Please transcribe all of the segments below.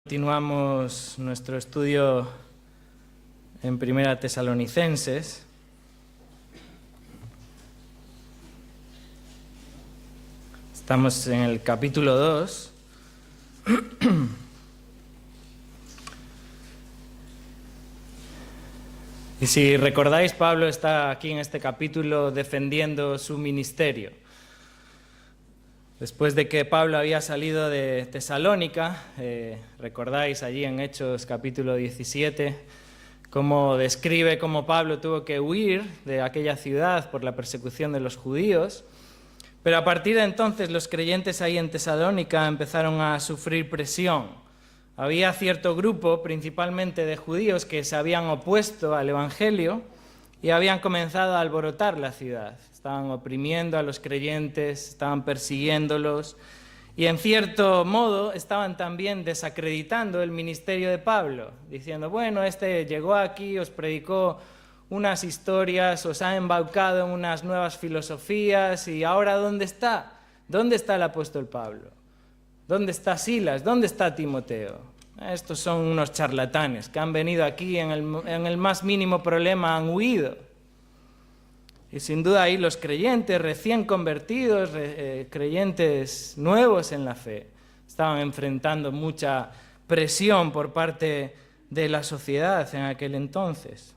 Continuamos nuestro estudio en Primera Tesalonicenses. Estamos en el capítulo 2. Y si recordáis, Pablo está aquí en este capítulo defendiendo su ministerio. Después de que Pablo había salido de Tesalónica, recordáis allí en Hechos capítulo 17, cómo describe cómo Pablo tuvo que huir de aquella ciudad por la persecución de los judíos. Pero a partir de entonces los creyentes ahí en Tesalónica empezaron a sufrir presión. Había cierto grupo, principalmente de judíos, que se habían opuesto al Evangelio y habían comenzado a alborotar la ciudad. Estaban oprimiendo a los creyentes, estaban persiguiéndolos y en cierto modo estaban también desacreditando el ministerio de Pablo, diciendo, bueno, este llegó aquí, os predicó unas historias, os ha embaucado en unas nuevas filosofías y ahora ¿dónde está? ¿Dónde está el apóstol Pablo? ¿Dónde está Silas? ¿Dónde está Timoteo? Estos son unos charlatanes que han venido aquí en el más mínimo problema, han huido. Y sin duda ahí los creyentes recién convertidos, creyentes nuevos en la fe, estaban enfrentando mucha presión por parte de la sociedad en aquel entonces.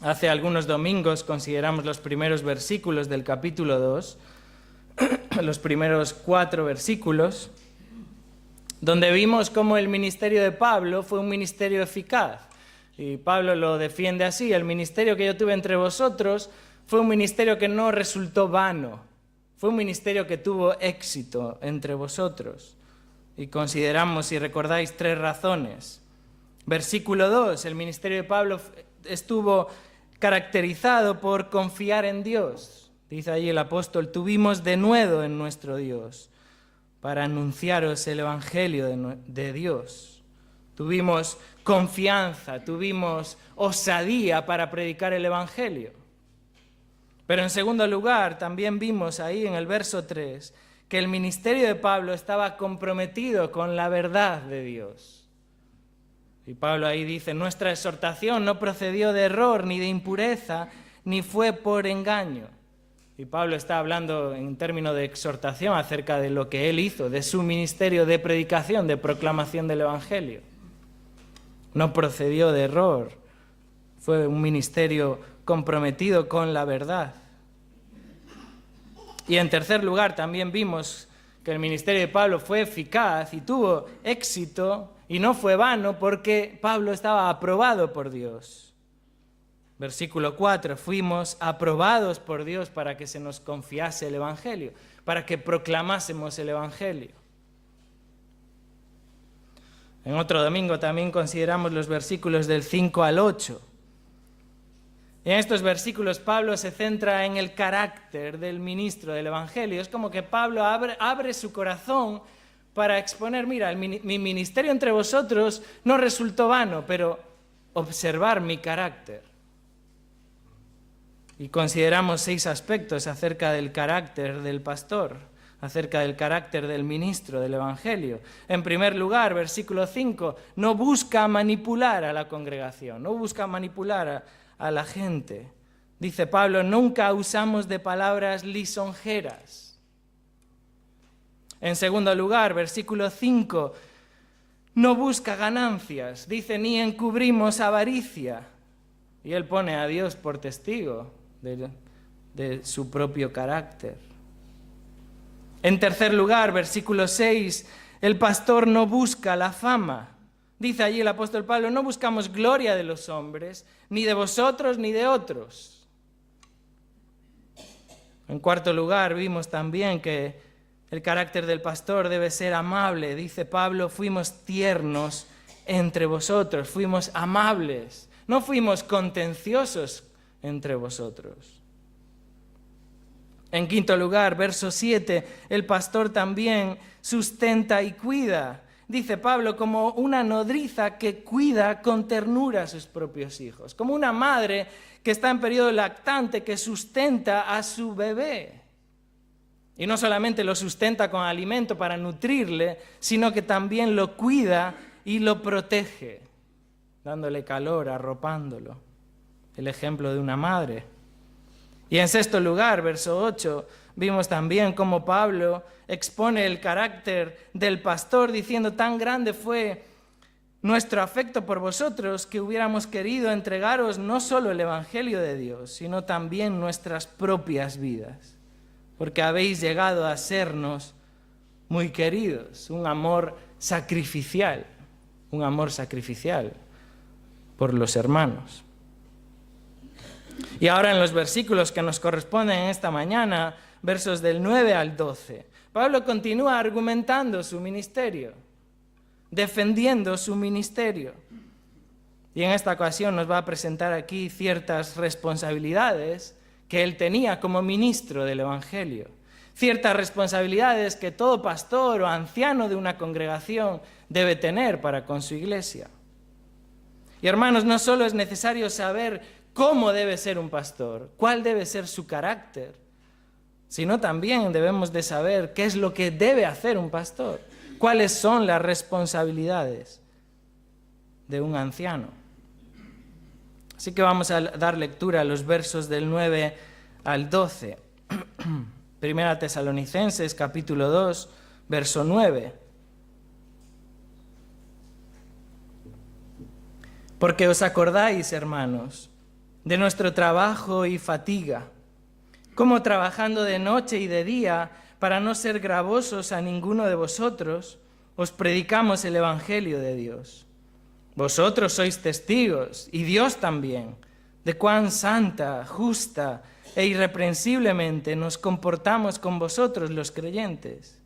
Hace algunos domingos consideramos los primeros versículos del capítulo 2, los primeros 4 versículos, donde vimos cómo el ministerio de Pablo fue un ministerio eficaz. Y Pablo lo defiende así: el ministerio que yo tuve entre vosotros fue un ministerio que no resultó vano, fue un ministerio que tuvo éxito entre vosotros. Y consideramos, si recordáis, 3 razones. Versículo 2, el ministerio de Pablo estuvo caracterizado por confiar en Dios. Dice allí el apóstol, tuvimos denuedo en nuestro Dios para anunciaros el Evangelio de Dios. Tuvimos confianza, tuvimos osadía para predicar el Evangelio. Pero en segundo lugar, también vimos ahí en el verso 3 que el ministerio de Pablo estaba comprometido con la verdad de Dios. Y Pablo ahí dice, nuestra exhortación no procedió de error ni de impureza, ni fue por engaño. Y Pablo está hablando en términos de exhortación acerca de lo que él hizo, de su ministerio de predicación, de proclamación del Evangelio. No procedió de error, fue un ministerio comprometido con la verdad. Y en tercer lugar también vimos que el ministerio de Pablo fue eficaz y tuvo éxito y no fue vano porque Pablo estaba aprobado por Dios. Versículo 4, fuimos aprobados por Dios para que se nos confiase el Evangelio, para que proclamásemos el Evangelio. En otro domingo también consideramos los versículos del 5 al 8. En estos versículos Pablo se centra en el carácter del ministro del Evangelio. Es como que Pablo abre su corazón para exponer, mira, mi ministerio entre vosotros no resultó vano, pero observar mi carácter. Y consideramos 6 aspectos acerca del carácter del pastor, acerca del carácter del ministro del Evangelio. En primer lugar, versículo 5, no busca manipular a la congregación, no busca manipular a la gente. Dice Pablo, nunca usamos de palabras lisonjeras. En segundo lugar, versículo 5, no busca ganancias. Dice, ni encubrimos avaricia. Y él pone a Dios por testigo de su propio carácter. En tercer lugar, versículo 6, el pastor no busca la fama. Dice allí el apóstol Pablo, no buscamos gloria de los hombres, ni de vosotros ni de otros. En cuarto lugar, vimos también que el carácter del pastor debe ser amable. Dice Pablo, fuimos tiernos entre vosotros, fuimos amables, no fuimos contenciosos entre vosotros. En quinto lugar, verso 7, el pastor también sustenta y cuida. Dice Pablo, como una nodriza que cuida con ternura a sus propios hijos, como una madre que está en periodo lactante, que sustenta a su bebé. Y no solamente lo sustenta con alimento para nutrirle, sino que también lo cuida y lo protege, dándole calor, arropándolo. El ejemplo de una madre. Y en sexto lugar, verso 8, vimos también cómo Pablo expone el carácter del pastor diciendo: tan grande fue nuestro afecto por vosotros que hubiéramos querido entregaros no solo el Evangelio de Dios, sino también nuestras propias vidas, porque habéis llegado a sernos muy queridos, un amor sacrificial por los hermanos. Y ahora en los versículos que nos corresponden esta mañana, versos del 9 al 12, Pablo continúa argumentando su ministerio, defendiendo su ministerio. Y en esta ocasión nos va a presentar aquí ciertas responsabilidades que él tenía como ministro del Evangelio. Ciertas responsabilidades que todo pastor o anciano de una congregación debe tener para con su iglesia. Y hermanos, no solo es necesario saber cómo debe ser un pastor, cuál debe ser su carácter, sino también debemos de saber qué es lo que debe hacer un pastor, cuáles son las responsabilidades de un anciano. Así que vamos a dar lectura a los versos del 9 al 12. Primera Tesalonicenses, capítulo 2, verso 9. Porque os acordáis, hermanos, de nuestro trabajo y fatiga, como trabajando de noche y de día, para no ser gravosos a ninguno de vosotros, os predicamos el Evangelio de Dios. Vosotros sois testigos, y Dios también, de cuán santa, justa e irreprensiblemente nos comportamos con vosotros los creyentes.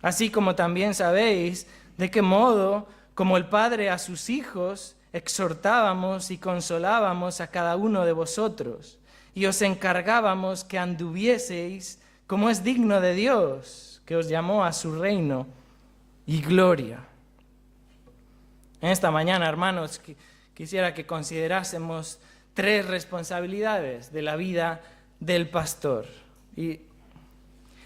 Así como también sabéis de qué modo, como el Padre a sus hijos, exhortábamos y consolábamos a cada uno de vosotros, y os encargábamos que anduvieseis como es digno de Dios, que os llamó a su reino y gloria. En esta mañana, hermanos, quisiera que considerásemos 3 responsabilidades de la vida del pastor. Y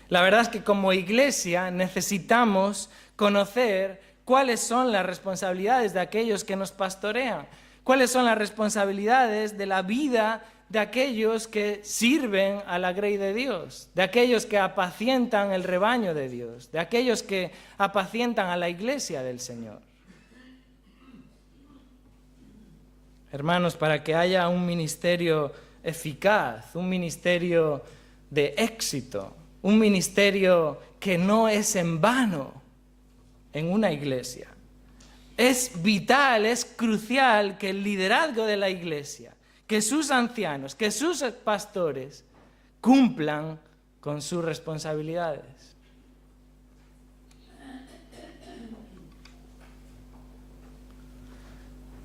la verdad es que como iglesia necesitamos conocer cuáles son las responsabilidades de aquellos que nos pastorean, cuáles son las responsabilidades de la vida de aquellos que sirven a la grey de Dios, de aquellos que apacientan el rebaño de Dios, de aquellos que apacientan a la iglesia del Señor. Hermanos, para que haya un ministerio eficaz, un ministerio de éxito, un ministerio que no es en vano en una iglesia, es vital, es crucial que el liderazgo de la iglesia, que sus ancianos, que sus pastores cumplan con sus responsabilidades.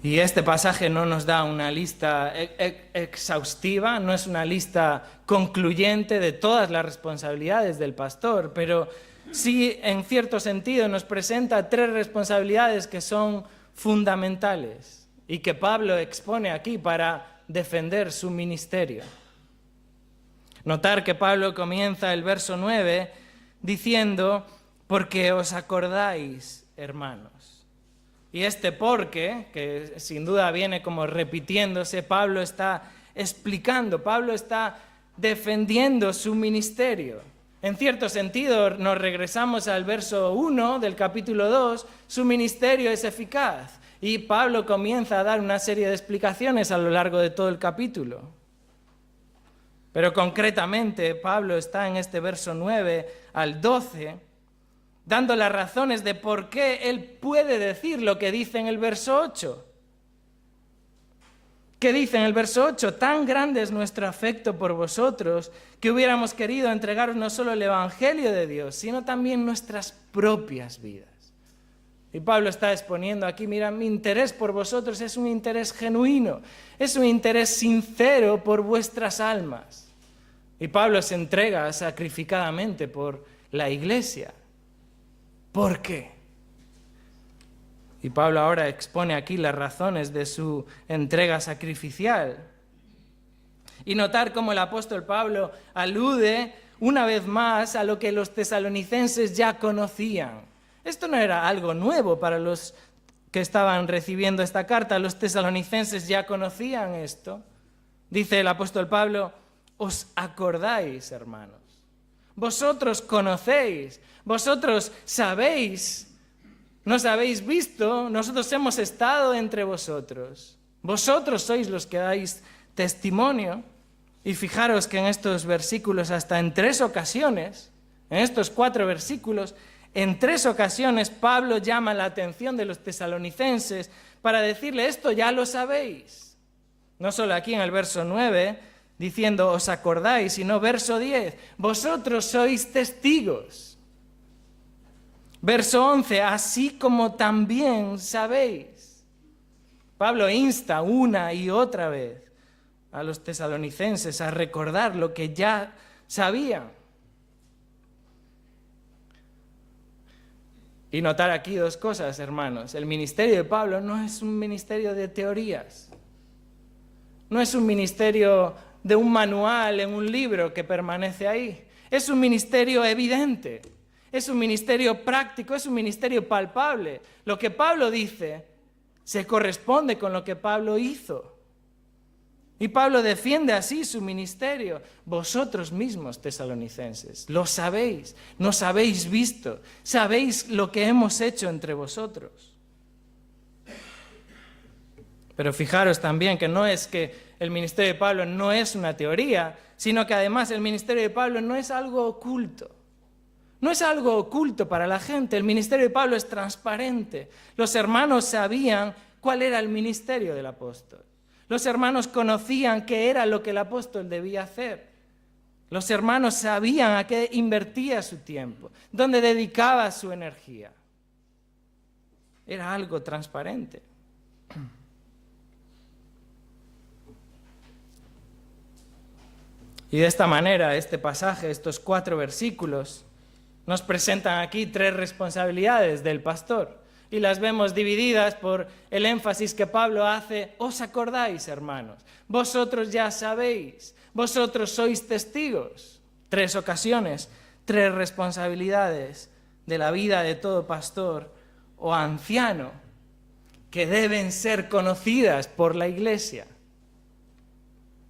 Y este pasaje no nos da una lista exhaustiva, no es una lista concluyente de todas las responsabilidades del pastor, pero sí, en cierto sentido, nos presenta 3 responsabilidades que son fundamentales y que Pablo expone aquí para defender su ministerio. Notar que Pablo comienza el verso 9 diciendo: porque os acordáis, hermanos. Y este porque, que sin duda viene como repitiéndose, Pablo está explicando, Pablo está defendiendo su ministerio. En cierto sentido, nos regresamos al verso 1 del capítulo 2, su ministerio es eficaz. Y Pablo comienza a dar una serie de explicaciones a lo largo de todo el capítulo. Pero concretamente, Pablo está en este verso 9 al 12, dando las razones de por qué él puede decir lo que dice en el verso 8. ¿Qué dice en el verso 8? Tan grande es nuestro afecto por vosotros que hubiéramos querido entregaros no solo el Evangelio de Dios, sino también nuestras propias vidas. Y Pablo está exponiendo aquí: mira, mi interés por vosotros es un interés genuino, es un interés sincero por vuestras almas. Y Pablo se entrega sacrificadamente por la iglesia. ¿Por qué? Y Pablo ahora expone aquí las razones de su entrega sacrificial. Y notar cómo el apóstol Pablo alude una vez más a lo que los tesalonicenses ya conocían. Esto no era algo nuevo para los que estaban recibiendo esta carta. Los tesalonicenses ya conocían esto. Dice el apóstol Pablo, os acordáis, hermanos. Vosotros conocéis, vosotros sabéis, nos habéis visto, nosotros hemos estado entre vosotros. Vosotros sois los que dais testimonio. Y fijaros que en estos versículos, hasta en 3 ocasiones, en estos 4 versículos, en 3 ocasiones Pablo llama la atención de los tesalonicenses para decirle, esto ya lo sabéis. No solo aquí en el verso 9, diciendo, os acordáis, sino verso 10, vosotros sois testigos. Verso 11, así como también sabéis. Pablo insta una y otra vez a los tesalonicenses a recordar lo que ya sabían. Y notar aquí 2 cosas, hermanos. El ministerio de Pablo no es un ministerio de teorías. No es un ministerio de un manual en un libro que permanece ahí. Es un ministerio evidente. Es un ministerio práctico, es un ministerio palpable. Lo que Pablo dice se corresponde con lo que Pablo hizo. Y Pablo defiende así su ministerio. Vosotros mismos, tesalonicenses, lo sabéis, nos habéis visto, sabéis lo que hemos hecho entre vosotros. Pero fijaros también que no es que el ministerio de Pablo no es una teoría, sino que además el ministerio de Pablo no es algo oculto. No es algo oculto para la gente, el ministerio de Pablo es transparente. Los hermanos sabían cuál era el ministerio del apóstol. Los hermanos conocían qué era lo que el apóstol debía hacer. Los hermanos sabían a qué invertía su tiempo, dónde dedicaba su energía. Era algo transparente. Y de esta manera, este pasaje, estos 4 versículos, nos presentan aquí 3 responsabilidades del pastor. Y las vemos divididas por el énfasis que Pablo hace. Os acordáis, hermanos, vosotros ya sabéis, vosotros sois testigos. 3 ocasiones, 3 responsabilidades de la vida de todo pastor o anciano que deben ser conocidas por la iglesia.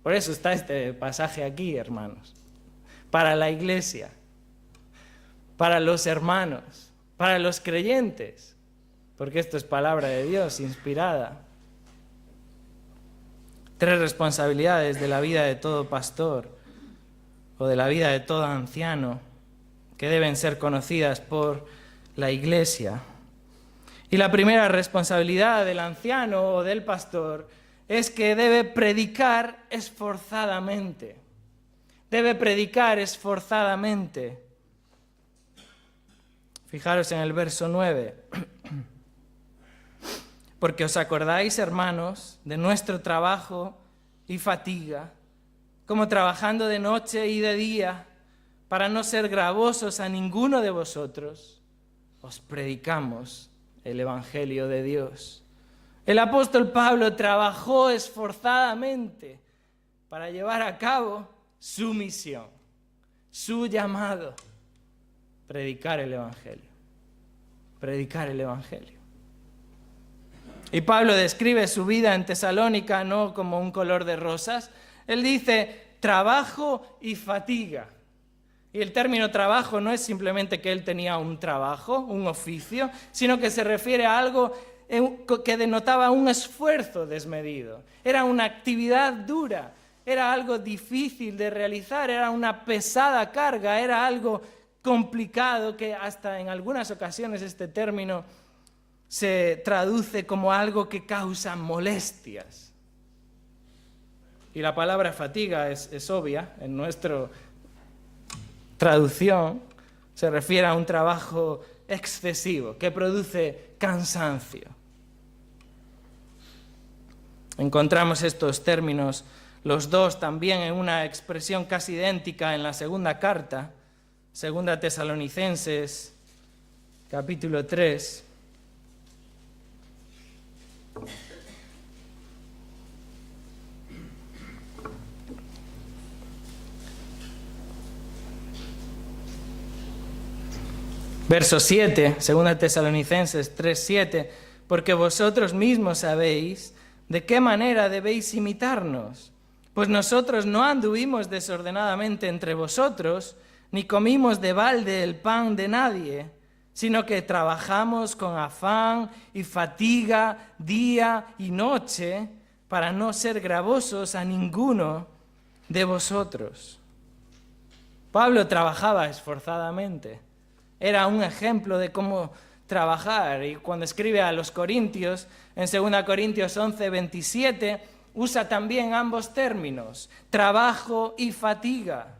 Por eso está este pasaje aquí, hermanos. Para la iglesia, para los hermanos, para los creyentes. Porque esto es palabra de Dios, inspirada. 3 responsabilidades de la vida de todo pastor o de la vida de todo anciano que deben ser conocidas por la iglesia. Y la primera responsabilidad del anciano o del pastor es que debe predicar esforzadamente. Debe predicar esforzadamente. Fijaros en el verso 9. Porque os acordáis, hermanos, de nuestro trabajo y fatiga, como trabajando de noche y de día, para no ser gravosos a ninguno de vosotros, os predicamos el Evangelio de Dios. El apóstol Pablo trabajó esforzadamente para llevar a cabo su misión, su llamado, predicar el Evangelio. Predicar el Evangelio. Y Pablo describe su vida en Tesalónica no como un color de rosas. Él dice trabajo y fatiga. Y el término trabajo no es simplemente que él tenía un trabajo, un oficio, sino que se refiere a algo que denotaba un esfuerzo desmedido. Era una actividad dura, era algo difícil de realizar, era una pesada carga, era algo complicado que hasta en algunas ocasiones este término se traduce como algo que causa molestias. Y la palabra fatiga es obvia. En nuestra traducción se refiere a un trabajo excesivo que produce cansancio. Encontramos estos términos, los 2 también en una expresión casi idéntica en la segunda carta, 2 Tesalonicenses, capítulo 3. Verso 7, 2 Tesalonicenses 3:7, porque vosotros mismos sabéis de qué manera debéis imitarnos, pues nosotros no anduvimos desordenadamente entre vosotros, ni comimos de balde el pan de nadie, sino que trabajamos con afán y fatiga día y noche para no ser gravosos a ninguno de vosotros. Pablo trabajaba esforzadamente. Era un ejemplo de cómo trabajar. Y cuando escribe a los Corintios, en 2 Corintios 11:27, usa también ambos términos, trabajo y fatiga.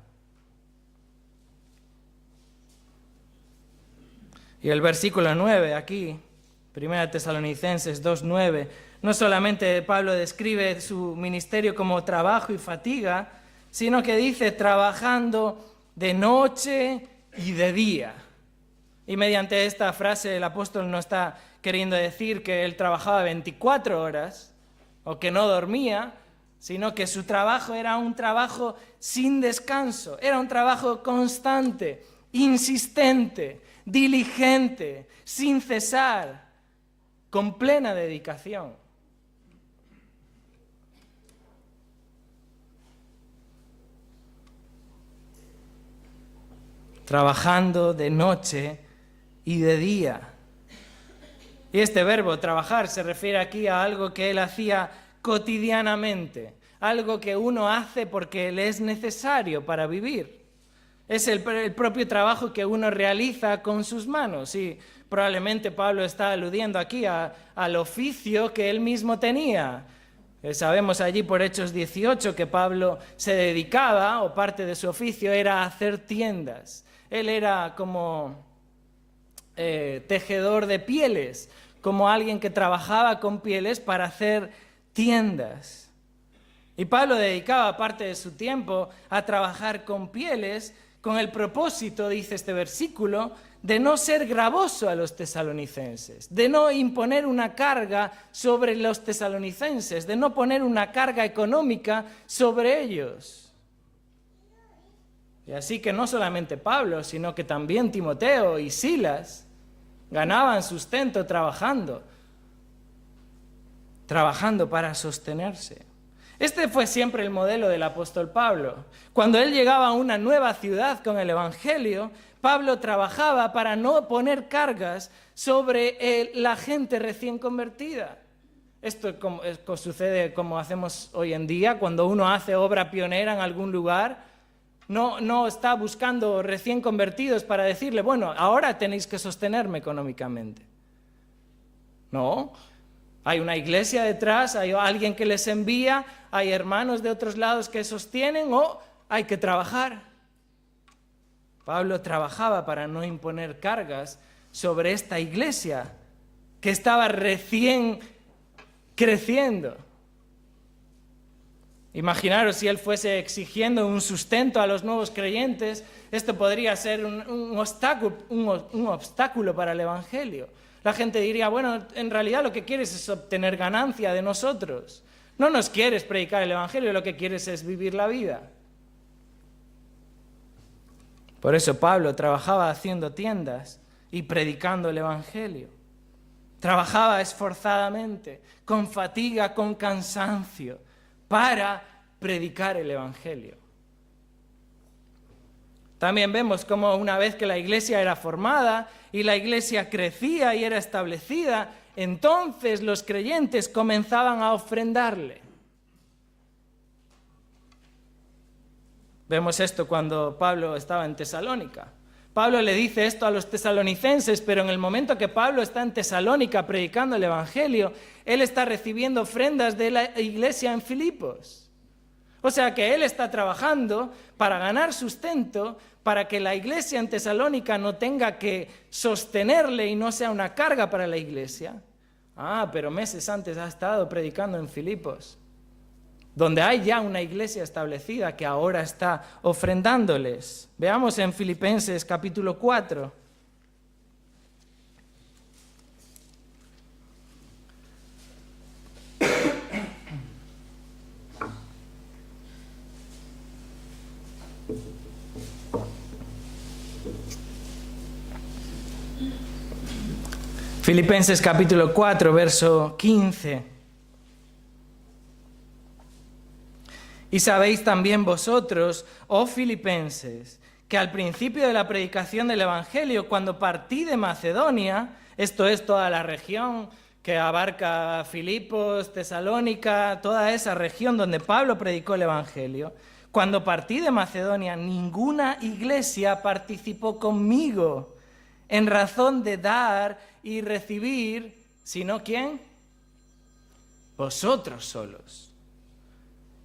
Y el versículo 9 aquí, 1 Tesalonicenses 2:9, no solamente Pablo describe su ministerio como trabajo y fatiga, sino que dice trabajando de noche y de día. Y mediante esta frase el apóstol no está queriendo decir que él trabajaba 24 horas o que no dormía, sino que su trabajo era un trabajo sin descanso, era un trabajo constante, insistente, diligente, sin cesar, con plena dedicación. Trabajando de noche y de día. Y este verbo trabajar se refiere aquí a algo que él hacía cotidianamente, algo que uno hace porque le es necesario para vivir. Es el propio trabajo que uno realiza con sus manos. Y probablemente Pablo está aludiendo aquí al oficio que él mismo tenía. Sabemos allí por Hechos 18 que Pablo se dedicaba, o parte de su oficio era hacer tiendas. Él era como tejedor de pieles, como alguien que trabajaba con pieles para hacer tiendas. Y Pablo dedicaba parte de su tiempo a trabajar con pieles con el propósito, dice este versículo, de no ser gravoso a los tesalonicenses, de no imponer una carga sobre los tesalonicenses, de no poner una carga económica sobre ellos. Y así que no solamente Pablo, sino que también Timoteo y Silas ganaban sustento trabajando para sostenerse. Este fue siempre el modelo del apóstol Pablo. Cuando él llegaba a una nueva ciudad con el Evangelio, Pablo trabajaba para no poner cargas sobre la gente recién convertida. Esto sucede como hacemos hoy en día, cuando uno hace obra pionera en algún lugar, no está buscando recién convertidos para decirle, bueno, ahora tenéis que sostenerme económicamente. No, hay una iglesia detrás, hay alguien que les envía, hay hermanos de otros lados que sostienen, o hay que trabajar. Pablo trabajaba para no imponer cargas sobre esta iglesia que estaba recién creciendo. Imaginaros si él fuese exigiendo un sustento a los nuevos creyentes, esto podría ser un obstáculo para el Evangelio. La gente diría, bueno, en realidad lo que quieres es obtener ganancia de nosotros. No nos quieres predicar el Evangelio, lo que quieres es vivir la vida. Por eso Pablo trabajaba haciendo tiendas y predicando el Evangelio. Trabajaba esforzadamente, con fatiga, con cansancio, para predicar el Evangelio. También vemos cómo una vez que la iglesia era formada y la iglesia crecía y era establecida, entonces los creyentes comenzaban a ofrendarle. Vemos esto cuando Pablo estaba en Tesalónica. Pablo le dice esto a los tesalonicenses, pero en el momento que Pablo está en Tesalónica predicando el Evangelio, él está recibiendo ofrendas de la iglesia en Filipos. O sea que él está trabajando para ganar sustento, para que la iglesia en Tesalónica no tenga que sostenerle y no sea una carga para la iglesia. Pero meses antes ha estado predicando en Filipos, donde hay ya una iglesia establecida que ahora está ofrendándoles. Veamos en Filipenses capítulo 4. Filipenses capítulo 4, verso 15. Y sabéis también vosotros, oh filipenses, que al principio de la predicación del Evangelio, cuando partí de Macedonia, esto es toda la región que abarca Filipos, Tesalónica, toda esa región donde Pablo predicó el Evangelio, cuando partí de Macedonia, ninguna iglesia participó conmigo en razón de dar y recibir, sino ¿quién? Vosotros solos.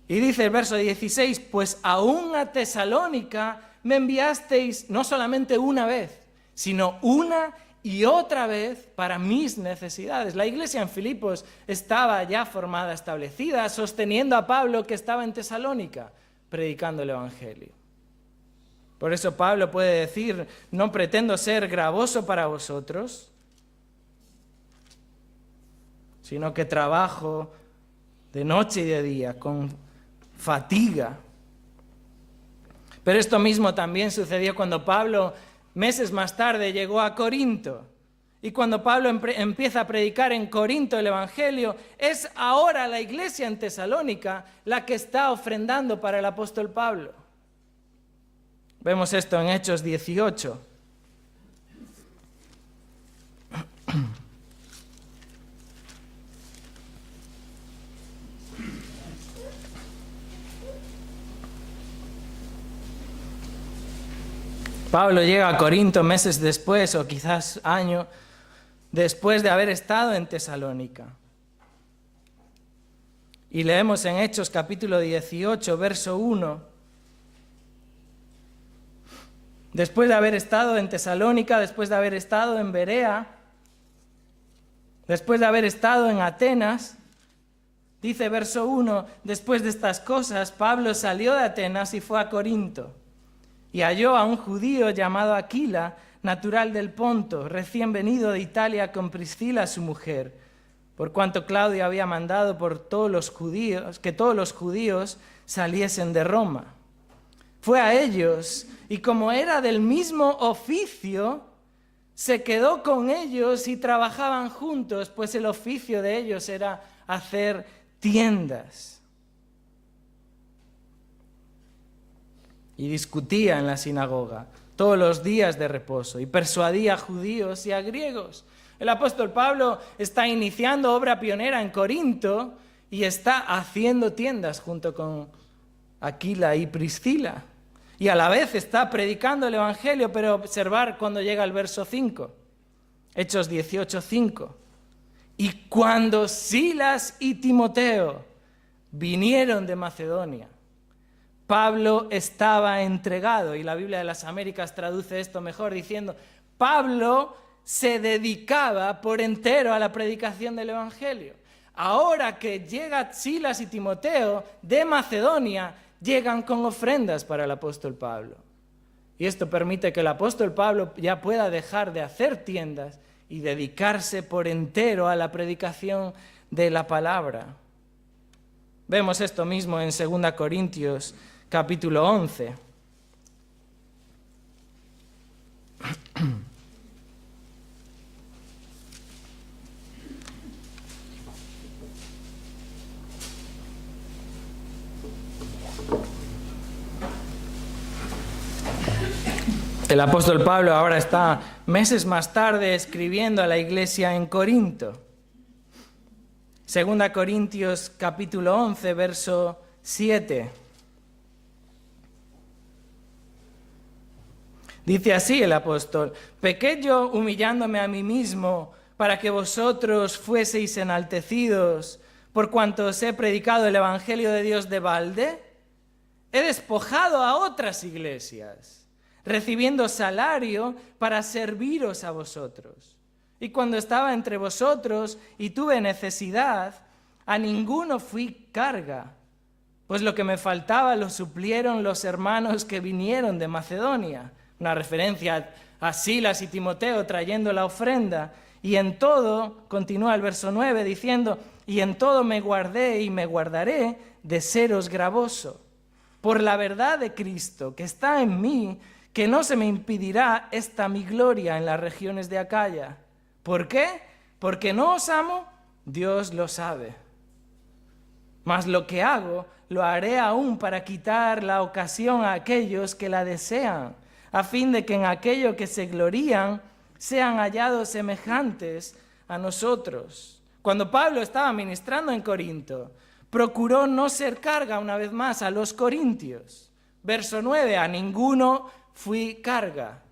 Y dice el verso 16, pues aún a Tesalónica me enviasteis no solamente una vez, sino una y otra vez para mis necesidades. La iglesia en Filipos estaba ya formada, establecida, sosteniendo a Pablo que estaba en Tesalónica, predicando el Evangelio. Por eso Pablo puede decir, no pretendo ser gravoso para vosotros, sino que trabajo de noche y de día, con fatiga. Pero esto mismo también sucedió cuando Pablo, meses más tarde, llegó a Corinto. Y cuando Pablo empieza a predicar en Corinto el Evangelio, es ahora la iglesia en Tesalónica la que está ofrendando para el apóstol Pablo. Vemos esto en Hechos 18. Pablo llega a Corinto meses después, o quizás año, después de haber estado en Tesalónica. Y leemos en Hechos capítulo 18, verso 1. Después de haber estado en Tesalónica, después de haber estado en Berea, después de haber estado en Atenas, dice verso 1, después de estas cosas, Pablo salió de Atenas y fue a Corinto. Y halló a un judío llamado Aquila, natural del Ponto, recién venido de Italia con Priscila su mujer, por cuanto Claudio había mandado por todos los judíos, que todos los judíos saliesen de Roma. Fue a ellos, y como era del mismo oficio, se quedó con ellos y trabajaban juntos, pues el oficio de ellos era hacer tiendas. Y discutía en la sinagoga todos los días de reposo y persuadía a judíos y a griegos. El apóstol Pablo está iniciando obra pionera en Corinto y está haciendo tiendas junto con Aquila y Priscila. Y a la vez está predicando el Evangelio, pero observar cuando llega el verso 5, Hechos 18, 5. Y cuando Silas y Timoteo vinieron de Macedonia, Pablo estaba entregado, y la Biblia de las Américas traduce esto mejor diciendo, Pablo se dedicaba por entero a la predicación del Evangelio. Ahora que llega Silas y Timoteo de Macedonia, llegan con ofrendas para el apóstol Pablo. Y esto permite que el apóstol Pablo ya pueda dejar de hacer tiendas y dedicarse por entero a la predicación de la palabra. Vemos esto mismo en 2 Corintios capítulo 11. El apóstol Pablo ahora está meses más tarde escribiendo a la iglesia en Corinto. 2 Corintios capítulo 11, verso 7. Dice así el apóstol: ¿pequé yo humillándome a mí mismo para que vosotros fueseis enaltecidos por cuanto os he predicado el evangelio de Dios de balde? He despojado a otras iglesias, recibiendo salario para serviros a vosotros. Y cuando estaba entre vosotros y tuve necesidad, a ninguno fui carga, pues lo que me faltaba lo suplieron los hermanos que vinieron de Macedonia. Una referencia a Silas y Timoteo trayendo la ofrenda. Y en todo, continúa el verso 9 diciendo, y en todo me guardé y me guardaré de seros gravoso, por la verdad de Cristo que está en mí, que no se me impedirá esta mi gloria en las regiones de Acaya. ¿Por qué? Porque no os amo, Dios lo sabe. Mas lo que hago, lo haré aún para quitar la ocasión a aquellos que la desean, a fin de que en aquello que se glorían sean hallados semejantes a nosotros. Cuando Pablo estaba ministrando en Corinto, procuró no ser carga una vez más a los corintios. Verso 9, a ninguno fui carga.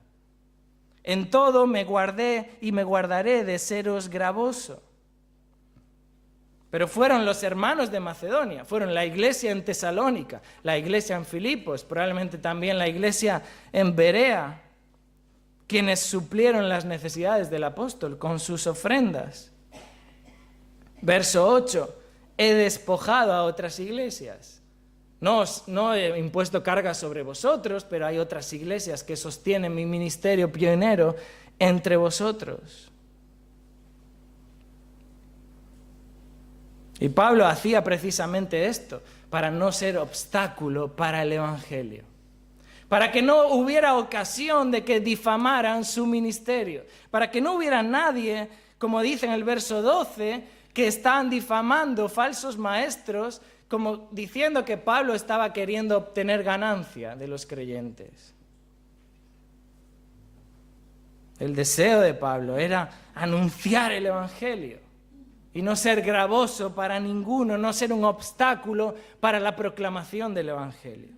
En todo me guardé y me guardaré de seros gravoso. Pero fueron los hermanos de Macedonia, fueron la iglesia en Tesalónica, la iglesia en Filipos, probablemente también la iglesia en Berea, quienes suplieron las necesidades del apóstol con sus ofrendas. Verso 8, he despojado a otras iglesias. No he impuesto cargas sobre vosotros, pero hay otras iglesias que sostienen mi ministerio pionero entre vosotros. Y Pablo hacía precisamente esto, para no ser obstáculo para el Evangelio. Para que no hubiera ocasión de que difamaran su ministerio. Para que no hubiera nadie, como dice en el verso 12, que están difamando falsos maestros, como diciendo que Pablo estaba queriendo obtener ganancia de los creyentes. El deseo de Pablo era anunciar el Evangelio y no ser gravoso para ninguno, no ser un obstáculo para la proclamación del Evangelio.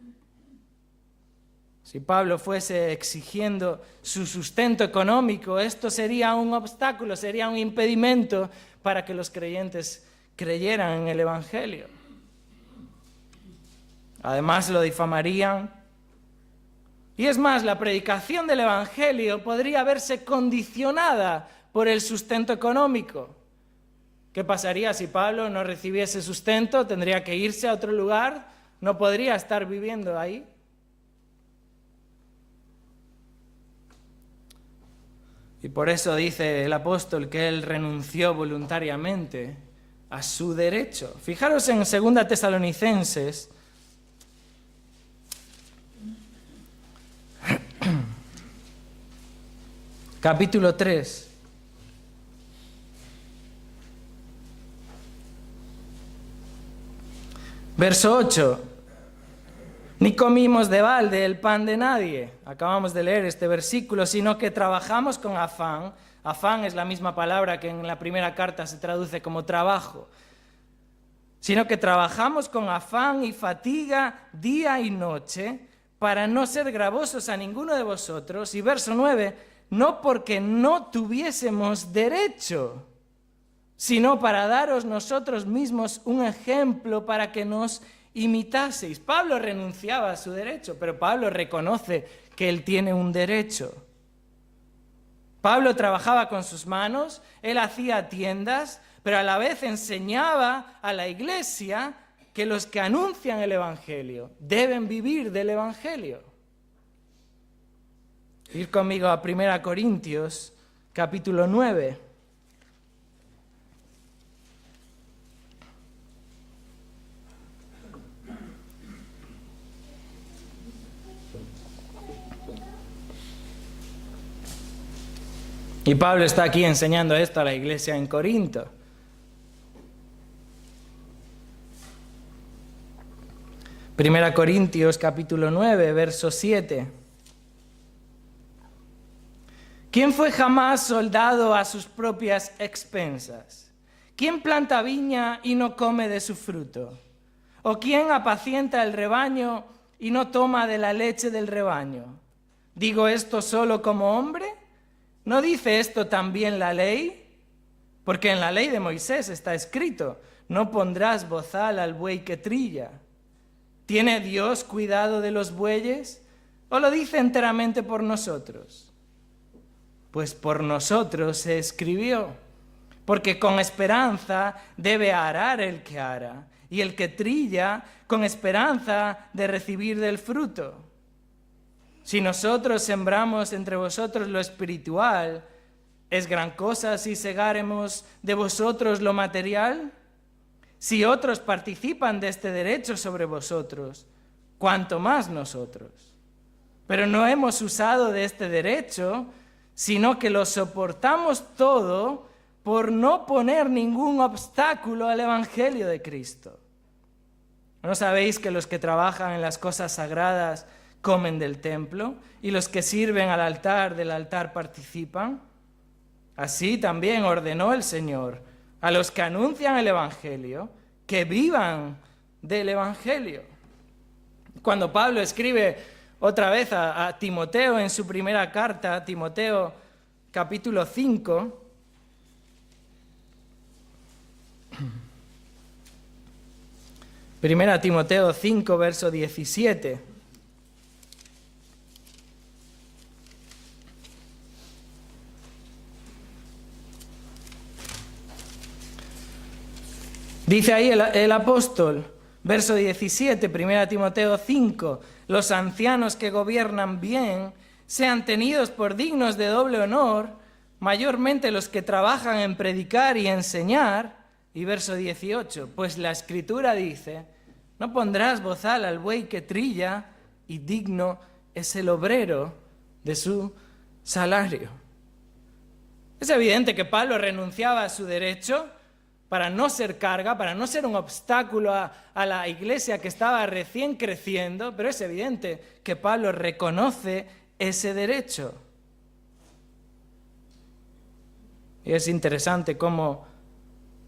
Si Pablo fuese exigiendo su sustento económico, esto sería un obstáculo, sería un impedimento para que los creyentes creyeran en el Evangelio. Además lo difamarían. Y es más, la predicación del Evangelio podría verse condicionada por el sustento económico. ¿Qué pasaría si Pablo no recibiese sustento? ¿Tendría que irse a otro lugar? ¿No podría estar viviendo ahí? Y por eso dice el apóstol que él renunció voluntariamente a su derecho. Fijaros en 2 Tesalonicenses, capítulo 3. Verso 8. Ni comimos de balde el pan de nadie. Acabamos de leer este versículo, sino que trabajamos con afán. Afán es la misma palabra que en la primera carta se traduce como trabajo. Sino que trabajamos con afán y fatiga día y noche para no ser gravosos a ninguno de vosotros. Y verso 9, no porque no tuviésemos derecho, sino para daros nosotros mismos un ejemplo para que nos imitaseis. Pablo renunciaba a su derecho, pero Pablo reconoce que él tiene un derecho. Pablo trabajaba con sus manos, él hacía tiendas, pero a la vez enseñaba a la iglesia que los que anuncian el Evangelio deben vivir del Evangelio. Ir conmigo a 1 Corintios, capítulo 9. Y Pablo está aquí enseñando esto a la iglesia en Corinto. Primera Corintios capítulo 9, verso 7. ¿Quién fue jamás soldado a sus propias expensas? ¿Quién planta viña y no come de su fruto? ¿O quién apacienta el rebaño y no toma de la leche del rebaño? ¿Digo esto solo como hombre? ¿No dice esto también la ley? Porque en la ley de Moisés está escrito, no pondrás bozal al buey que trilla. ¿Tiene Dios cuidado de los bueyes? ¿O lo dice enteramente por nosotros? Pues por nosotros se escribió, porque con esperanza debe arar el que ara, y el que trilla con esperanza de recibir del fruto. Si nosotros sembramos entre vosotros lo espiritual, ¿es gran cosa si segáremos de vosotros lo material? Si otros participan de este derecho sobre vosotros, ¿cuánto más nosotros? Pero no hemos usado de este derecho, sino que lo soportamos todo por no poner ningún obstáculo al Evangelio de Cristo. ¿No sabéis que los que trabajan en las cosas sagradas comen del templo y los que sirven al altar del altar participan? Así también ordenó el Señor a los que anuncian el Evangelio que vivan del Evangelio. Cuando Pablo escribe otra vez a Timoteo en su primera carta, Timoteo capítulo 5, Primera Timoteo 5, verso 17. Dice ahí el apóstol, verso 17, 1 Timoteo 5, los ancianos que gobiernan bien sean tenidos por dignos de doble honor, mayormente los que trabajan en predicar y enseñar. Y verso 18, pues la Escritura dice, no pondrás bozal al buey que trilla, y digno es el obrero de su salario. Es evidente que Pablo renunciaba a su derecho para no ser carga, para no ser un obstáculo a la iglesia que estaba recién creciendo, pero es evidente que Pablo reconoce ese derecho. Y es interesante cómo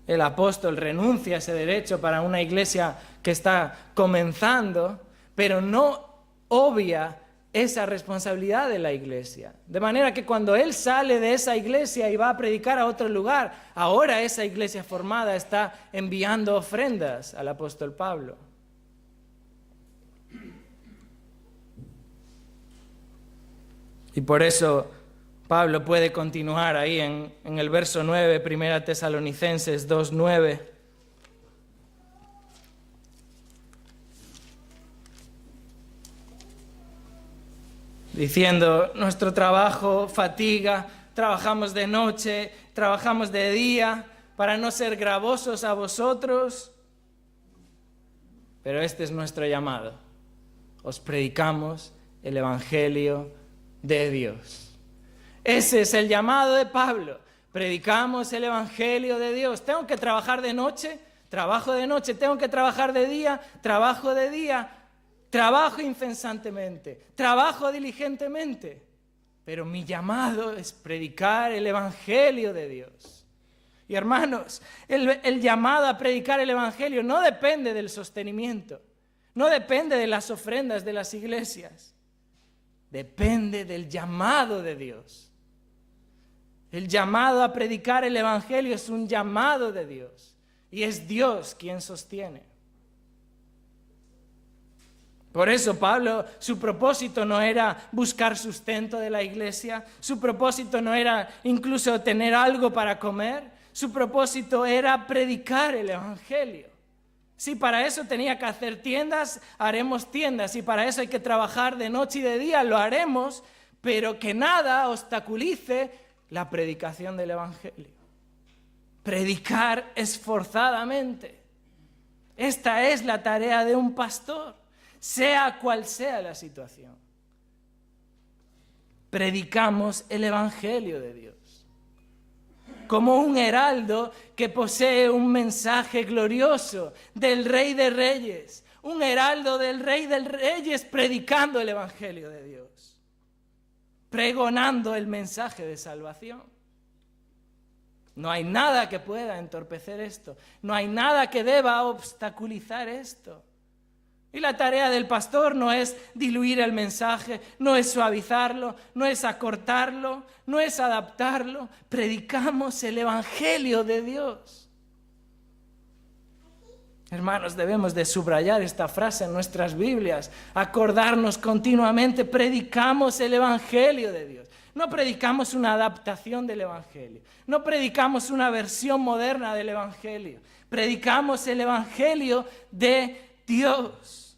el apóstol renuncia a ese derecho para una iglesia que está comenzando, pero no obvia esa responsabilidad de la iglesia. De manera que cuando él sale de esa iglesia y va a predicar a otro lugar, ahora esa iglesia formada está enviando ofrendas al apóstol Pablo. Y por eso Pablo puede continuar ahí en el verso 9, 1 Tesalonicenses 2:9. Diciendo, nuestro trabajo fatiga, trabajamos de noche, trabajamos de día, para no ser gravosos a vosotros. Pero este es nuestro llamado. Os predicamos el Evangelio de Dios. Ese es el llamado de Pablo. Predicamos el Evangelio de Dios. ¿Tengo que trabajar de noche? Trabajo de noche. ¿Tengo que trabajar de día? Trabajo de día. Trabajo incesantemente. Trabajo diligentemente. Pero mi llamado es predicar el Evangelio de Dios. Y hermanos, el llamado a predicar el Evangelio no depende del sostenimiento. No depende de las ofrendas de las iglesias. Depende del llamado de Dios. El llamado a predicar el Evangelio es un llamado de Dios. Y es Dios quien sostiene. Por eso Pablo, su propósito no era buscar sustento de la iglesia. Su propósito no era incluso tener algo para comer. Su propósito era predicar el Evangelio. Si para eso tenía que hacer tiendas, haremos tiendas. Si para eso hay que trabajar de noche y de día, lo haremos. Pero que nada obstaculice la predicación del Evangelio. Predicar esforzadamente. Esta es la tarea de un pastor, sea cual sea la situación. Predicamos el Evangelio de Dios. Como un heraldo que posee un mensaje glorioso del Rey de Reyes. Un heraldo del Rey de Reyes predicando el Evangelio de Dios. Pregonando el mensaje de salvación. No hay nada que pueda entorpecer esto. No hay nada que deba obstaculizar esto. Y la tarea del pastor no es diluir el mensaje, no es suavizarlo, no es acortarlo, no es adaptarlo. Predicamos el Evangelio de Dios. Hermanos, debemos de subrayar esta frase en nuestras Biblias, acordarnos continuamente, predicamos el Evangelio de Dios. No predicamos una adaptación del Evangelio, no predicamos una versión moderna del Evangelio, predicamos el Evangelio de Dios.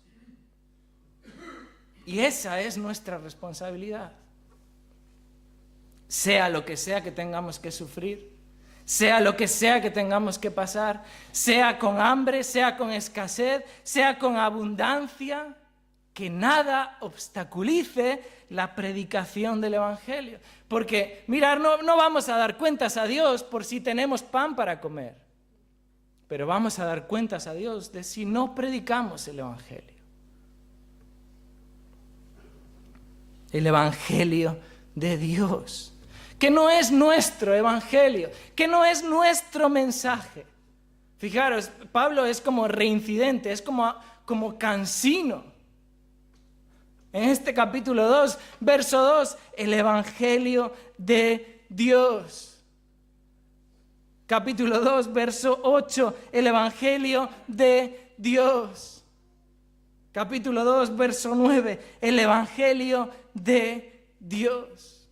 Y esa es nuestra responsabilidad. Sea lo que sea que tengamos que sufrir, sea lo que sea que tengamos que pasar, sea con hambre, sea con escasez, sea con abundancia, que nada obstaculice la predicación del Evangelio. Porque, mirad, no vamos a dar cuentas a Dios por si tenemos pan para comer, pero vamos a dar cuentas a Dios de si no predicamos el Evangelio. El Evangelio de Dios, que no es nuestro Evangelio, que no es nuestro mensaje. Fijaros, Pablo es como reincidente, es como cansino. En este capítulo 2, verso 2, el Evangelio de Dios. Capítulo 2, verso 8, el Evangelio de Dios. Capítulo 2, verso 9, el Evangelio de Dios.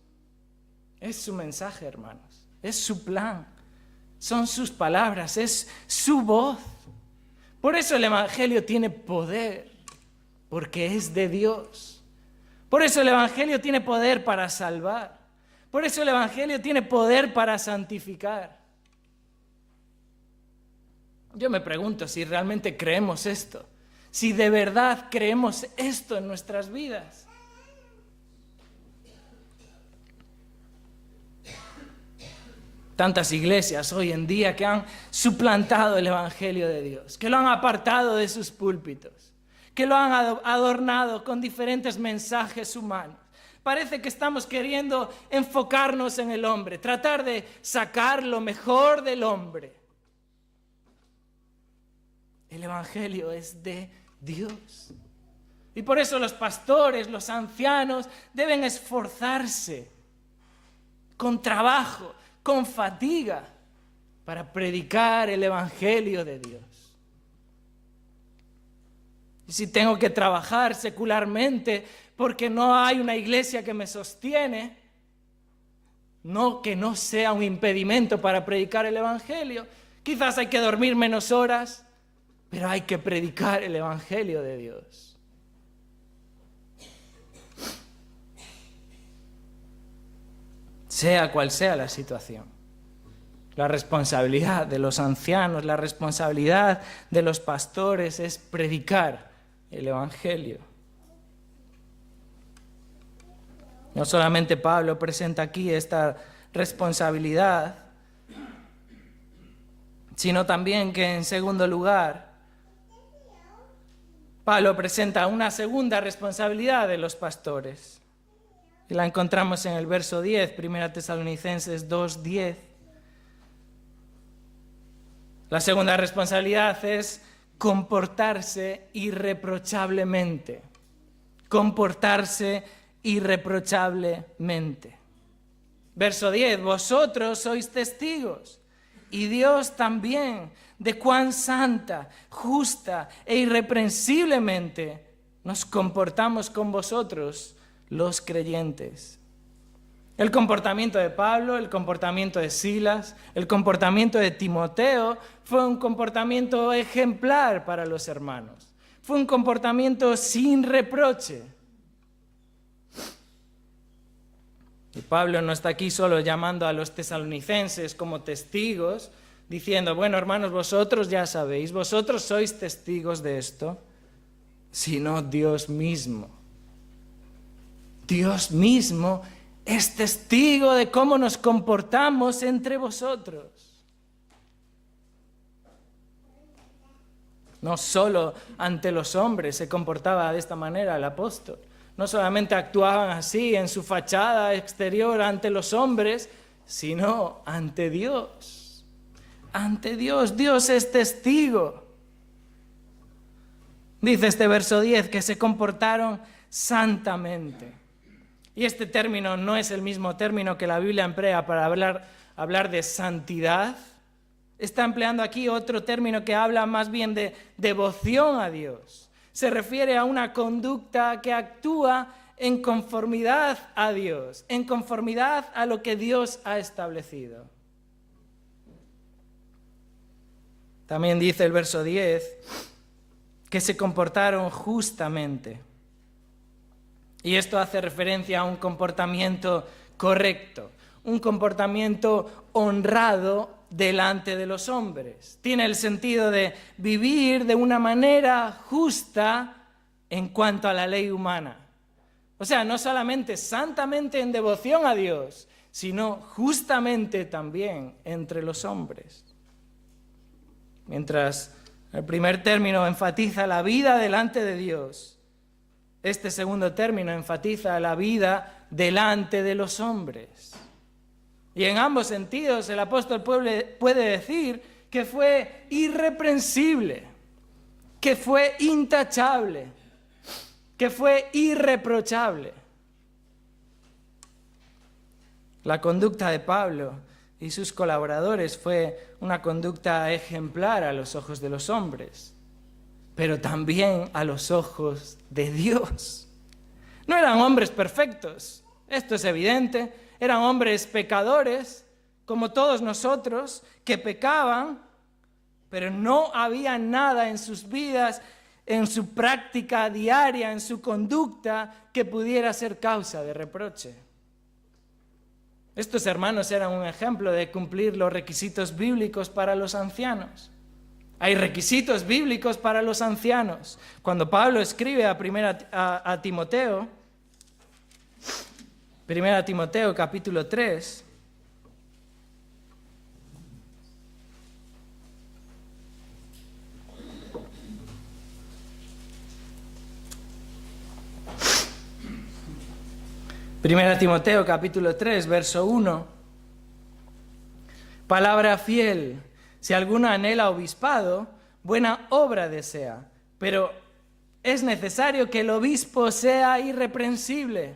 Es su mensaje, hermanos, es su plan, son sus palabras, es su voz. Por eso el Evangelio tiene poder, porque es de Dios. Por eso el Evangelio tiene poder para salvar. Por eso el Evangelio tiene poder para santificar. Yo me pregunto si realmente creemos esto, si de verdad creemos esto en nuestras vidas. Tantas iglesias hoy en día que han suplantado el Evangelio de Dios, que lo han apartado de sus púlpitos, que lo han adornado con diferentes mensajes humanos. Parece que estamos queriendo enfocarnos en el hombre, tratar de sacar lo mejor del hombre. El Evangelio es de Dios. Y por eso los pastores, los ancianos, deben esforzarse con trabajo, con fatiga, para predicar el Evangelio de Dios. Y si tengo que trabajar secularmente porque no hay una iglesia que me sostiene, no que no sea un impedimento para predicar el Evangelio. Quizás hay que dormir menos horas, pero hay que predicar el Evangelio de Dios. Sea cual sea la situación. La responsabilidad de los ancianos, la responsabilidad de los pastores es predicar el Evangelio. No solamente Pablo presenta aquí esta responsabilidad, sino también que en segundo lugar, Pablo presenta una segunda responsabilidad de los pastores. Y la encontramos en el verso 10, 1 Tesalonicenses 2:10. La segunda responsabilidad es comportarse irreprochablemente. Comportarse irreprochablemente. Verso 10, vosotros sois testigos, y Dios también, de cuán santa, justa e irreprensiblemente nos comportamos con vosotros, los creyentes. El comportamiento de Pablo, el comportamiento de Silas, el comportamiento de Timoteo fue un comportamiento ejemplar para los hermanos. Fue un comportamiento sin reproche. Y Pablo no está aquí solo llamando a los tesalonicenses como testigos, diciendo, bueno, hermanos, vosotros ya sabéis, vosotros sois testigos de esto, sino Dios mismo. Dios mismo es testigo de cómo nos comportamos entre vosotros. No solo ante los hombres se comportaba de esta manera el apóstol. No solamente actuaban así en su fachada exterior ante los hombres, sino ante Dios. Ante Dios. Dios es testigo. Dice este verso 10 que se comportaron santamente. Y este término no es el mismo término que la Biblia emplea para hablar de santidad. Está empleando aquí otro término que habla más bien de devoción a Dios. Se refiere a una conducta que actúa en conformidad a Dios, en conformidad a lo que Dios ha establecido. También dice el verso 10 que se comportaron justamente. Y esto hace referencia a un comportamiento correcto, un comportamiento honrado delante de los hombres. Tiene el sentido de vivir de una manera justa en cuanto a la ley humana. O sea, no solamente santamente en devoción a Dios, sino justamente también entre los hombres. Mientras el primer término enfatiza la vida delante de Dios, este segundo término enfatiza la vida delante de los hombres. Y en ambos sentidos el apóstol puede decir que fue irreprensible, que fue intachable, que fue irreprochable. La conducta de Pablo y sus colaboradores fue una conducta ejemplar a los ojos de los hombres, pero también a los ojos de Dios. No eran hombres perfectos, esto es evidente, eran hombres pecadores, como todos nosotros, que pecaban, pero no había nada en sus vidas, en su práctica diaria, en su conducta, que pudiera ser causa de reproche. Estos hermanos eran un ejemplo de cumplir los requisitos bíblicos para los ancianos. Hay requisitos bíblicos para los ancianos. Cuando Pablo escribe a Timoteo, 1 Timoteo capítulo 3, Primera Timoteo capítulo 3, verso 1. Palabra fiel, si alguno anhela obispado, buena obra desea, pero es necesario que el obispo sea irreprensible,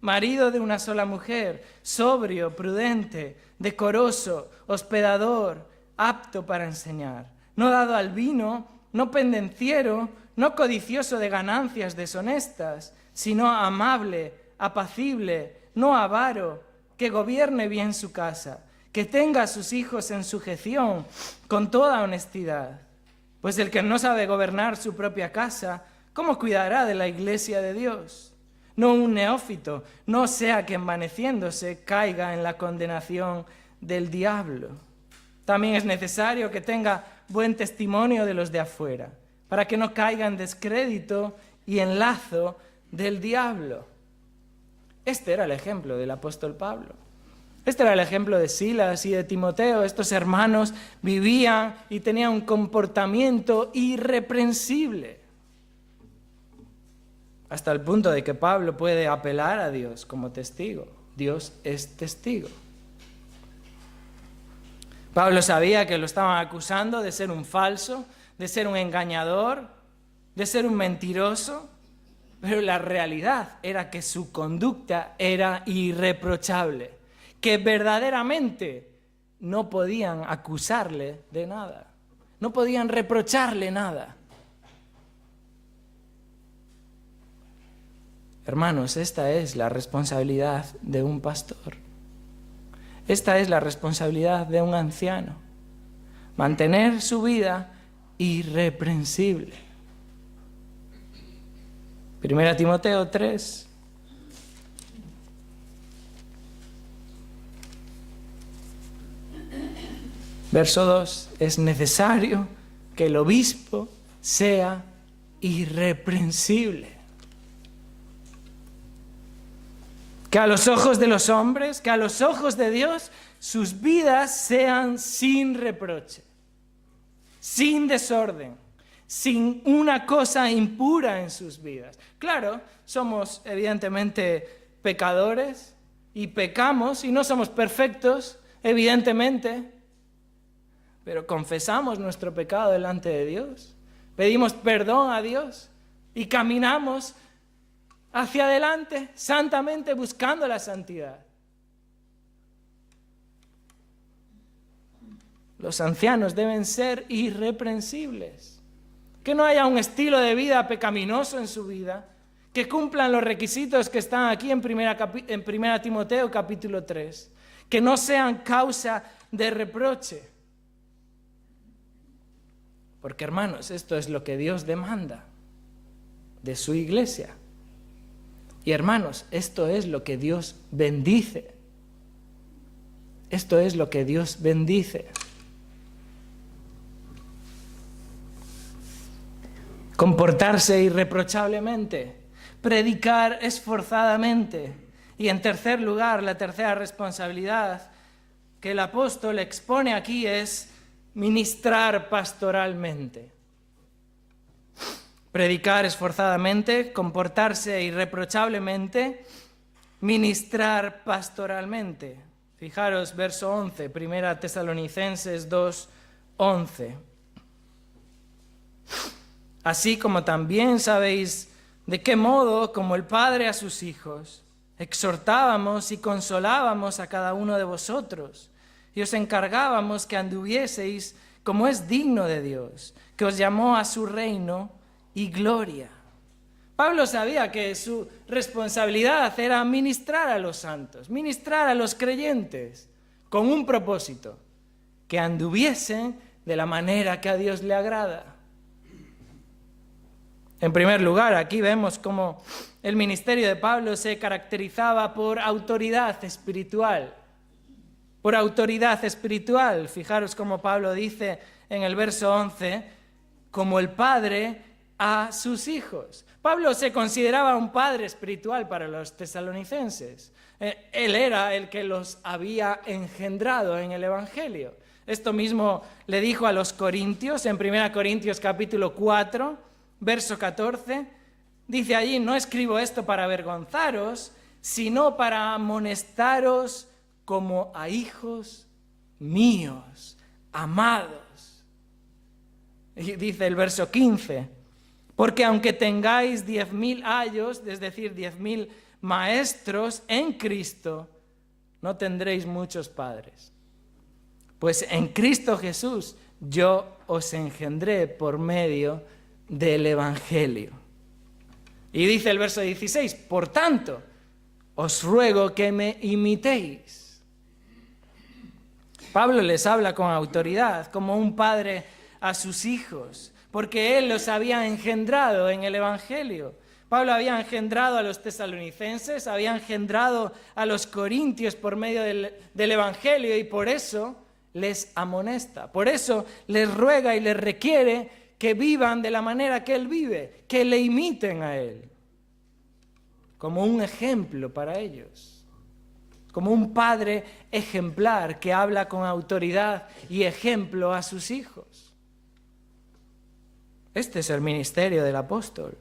marido de una sola mujer, sobrio, prudente, decoroso, hospedador, apto para enseñar, no dado al vino, no pendenciero, no codicioso de ganancias deshonestas, sino amable, apacible, no avaro, que gobierne bien su casa, que tenga a sus hijos en sujeción con toda honestidad. Pues el que no sabe gobernar su propia casa, ¿cómo cuidará de la iglesia de Dios? No un neófito, no sea que envaneciéndose caiga en la condenación del diablo. También es necesario que tenga buen testimonio de los de afuera, para que no caiga en descrédito y en lazo del diablo. Este era el ejemplo del apóstol Pablo. Este era el ejemplo de Silas y de Timoteo. Estos hermanos vivían y tenían un comportamiento irreprensible. Hasta el punto de que Pablo puede apelar a Dios como testigo. Dios es testigo. Pablo sabía que lo estaban acusando de ser un falso, de ser un engañador, de ser un mentiroso. Pero la realidad era que su conducta era irreprochable, que verdaderamente no podían acusarle de nada, no podían reprocharle nada. Hermanos, esta es la responsabilidad de un pastor. Esta es la responsabilidad de un anciano. Mantener su vida irreprensible. 1 Timoteo 3. Verso 2. Es necesario que el obispo sea irreprensible. Que a los ojos de los hombres, que a los ojos de Dios, sus vidas sean sin reproche, sin desorden, sin una cosa impura en sus vidas. Claro, somos evidentemente pecadores y pecamos y no somos perfectos, evidentemente, pero confesamos nuestro pecado delante de Dios, pedimos perdón a Dios y caminamos hacia adelante santamente buscando la santidad. Los ancianos deben ser irreprensibles. Que no haya un estilo de vida pecaminoso en su vida, que cumplan los requisitos que están aquí en 1 Timoteo capítulo 3, que no sean causa de reproche. Porque, hermanos, esto es lo que Dios demanda de su iglesia. Y, hermanos, esto es lo que Dios bendice. Esto es lo que Dios bendice. comportarse irreprochablemente, predicar esforzadamente. Y en tercer lugar, la tercera responsabilidad que el apóstol expone aquí es ministrar pastoralmente. Predicar esforzadamente, comportarse irreprochablemente, ministrar pastoralmente. Fijaros, verso 11, 1 Tesalonicenses 2, 11. Así como también sabéis de qué modo, como el Padre a sus hijos, exhortábamos y consolábamos a cada uno de vosotros, y os encargábamos que anduvieseis como es digno de Dios, que os llamó a su reino y gloria. Pablo sabía que su responsabilidad era ministrar a los santos, ministrar a los creyentes, con un propósito, que anduviesen de la manera que a Dios le agrada. En primer lugar, aquí vemos cómo el ministerio de Pablo se caracterizaba por autoridad espiritual. Por autoridad espiritual. Fijaros cómo Pablo dice en el verso 11, como el Padre a sus hijos. Pablo se consideraba un padre espiritual para los tesalonicenses. Él era el que los había engendrado en el Evangelio. Esto mismo le dijo a los corintios en 1 Corintios capítulo 4, verso 14. Dice allí, no escribo esto para avergonzaros, sino para amonestaros como a hijos míos, amados. Y dice el verso 15, porque aunque tengáis 10.000 ayos, es decir, 10.000 maestros en Cristo, no tendréis muchos padres. Pues en Cristo Jesús yo os engendré por medio del Evangelio. Y dice el verso 16, por tanto, os ruego que me imitéis. Pablo les habla con autoridad, como un padre a sus hijos, porque él los había engendrado en el Evangelio. Pablo había engendrado a los tesalonicenses, había engendrado a los corintios por medio del Evangelio, y por eso les amonesta, por eso les ruega y les requiere que vivan de la manera que él vive, que le imiten a él, como un ejemplo para ellos, como un padre ejemplar que habla con autoridad y ejemplo a sus hijos. Este es el ministerio del apóstol.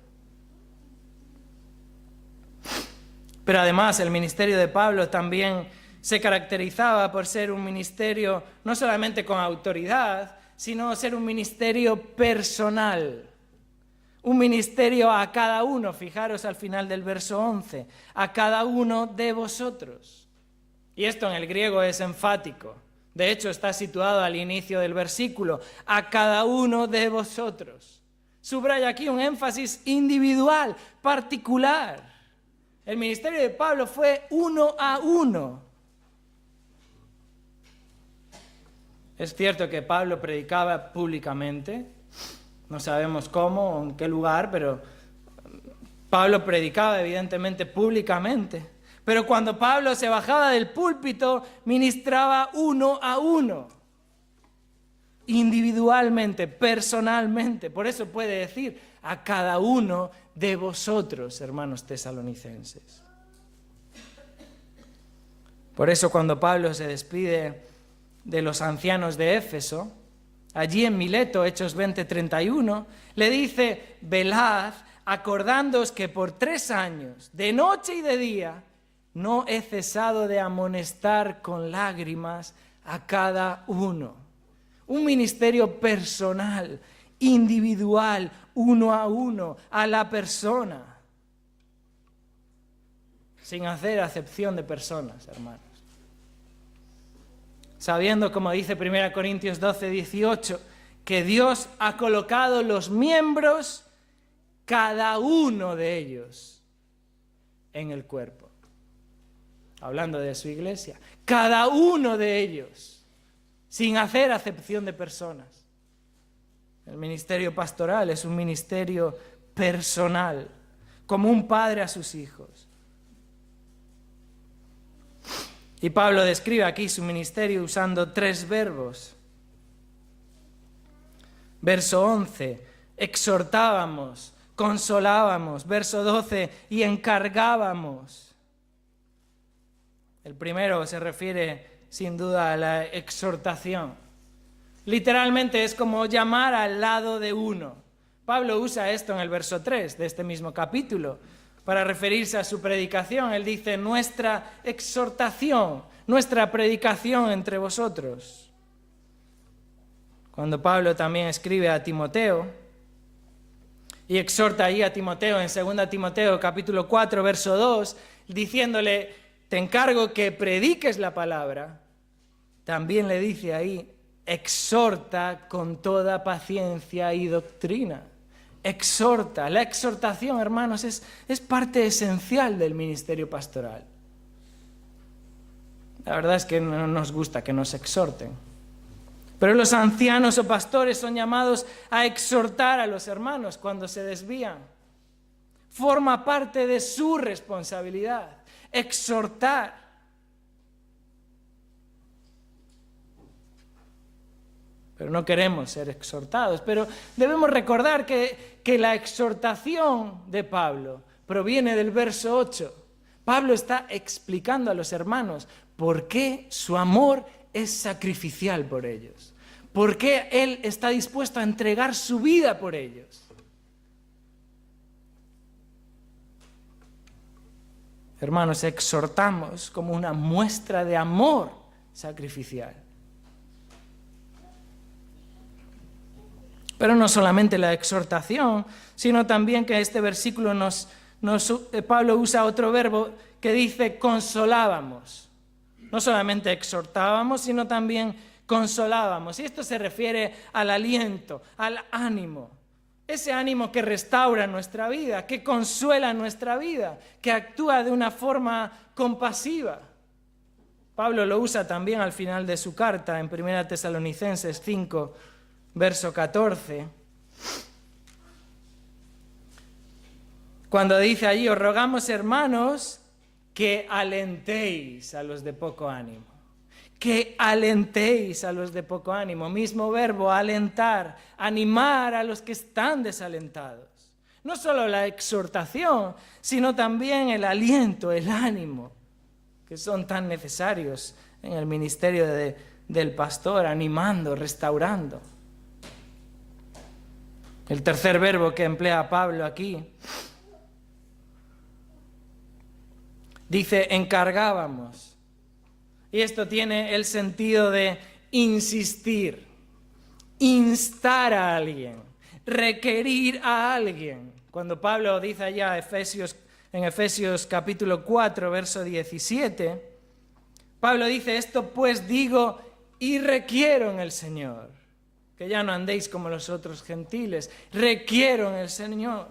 Pero además el ministerio de Pablo también se caracterizaba por ser un ministerio no solamente con autoridad, sino ser un ministerio personal. Un ministerio a cada uno, fijaros al final del verso 11, a cada uno de vosotros. Y esto en el griego es enfático. De hecho, está situado al inicio del versículo, a cada uno de vosotros. Subraya aquí un énfasis individual, particular. El ministerio de Pablo fue uno a uno. Es cierto que Pablo predicaba públicamente, no sabemos cómo o en qué lugar, pero Pablo predicaba evidentemente públicamente. Pero cuando Pablo se bajaba del púlpito, ministraba uno a uno, individualmente, personalmente. Por eso puede decir a cada uno de vosotros, hermanos tesalonicenses. Por eso cuando Pablo se despide de los ancianos de Éfeso, allí en Mileto, Hechos 20:31, le dice, velad, acordándoos que por 3 años, de noche y de día, no he cesado de amonestar con lágrimas a cada uno. Un ministerio personal, individual, uno a uno, a la persona, sin hacer acepción de personas, hermanos. Sabiendo, como dice 1 Corintios 12:18, que Dios ha colocado los miembros, cada uno de ellos, en el cuerpo. Hablando de su iglesia, cada uno de ellos, sin hacer acepción de personas. El ministerio pastoral es un ministerio personal, como un padre a sus hijos. Y Pablo describe aquí su ministerio usando 3 verbos. Verso 11, exhortábamos, consolábamos. Verso 12, y encargábamos. El primero se refiere sin duda a la exhortación. Literalmente es como llamar al lado de uno. Pablo usa esto en el verso 3 de este mismo capítulo para referirse a su predicación. Él dice, nuestra exhortación, nuestra predicación entre vosotros. Cuando Pablo también escribe a Timoteo y exhorta ahí a Timoteo en 2 Timoteo capítulo 4 verso 2, diciéndole, te encargo que prediques la palabra, también le dice ahí, exhorta con toda paciencia y doctrina. Exhorta. La exhortación, hermanos, es parte esencial del ministerio pastoral. La verdad es que no nos gusta que nos exhorten. Pero los ancianos o pastores son llamados a exhortar a los hermanos cuando se desvían. Forma parte de su responsabilidad. Exhortar. Pero no queremos ser exhortados. Pero debemos recordar que la exhortación de Pablo proviene del verso 8. Pablo está explicando a los hermanos por qué su amor es sacrificial por ellos. Por qué él está dispuesto a entregar su vida por ellos. Hermanos, exhortamos como una muestra de amor sacrificial. Pero no solamente la exhortación, sino también que este versículo Pablo usa otro verbo que dice consolábamos. No solamente exhortábamos, sino también consolábamos. Y esto se refiere al aliento, al ánimo. Ese ánimo que restaura nuestra vida, que consuela nuestra vida, que actúa de una forma compasiva. Pablo lo usa también al final de su carta en 1 Tesalonicenses 5, verso 14, cuando dice allí, os rogamos, hermanos, que alentéis a los de poco ánimo. Que alentéis a los de poco ánimo. Mismo verbo, alentar, animar a los que están desalentados. No solo la exhortación, sino también el aliento, el ánimo, que son tan necesarios en el ministerio del pastor, animando, restaurando. El tercer verbo que emplea Pablo aquí dice encargábamos. Y esto tiene el sentido de insistir, instar a alguien, requerir a alguien. Cuando Pablo dice allá en Efesios capítulo 4, verso 17, Pablo dice esto pues digo y requiero en el Señor. Que ya no andéis como los otros gentiles, requiero en el Señor.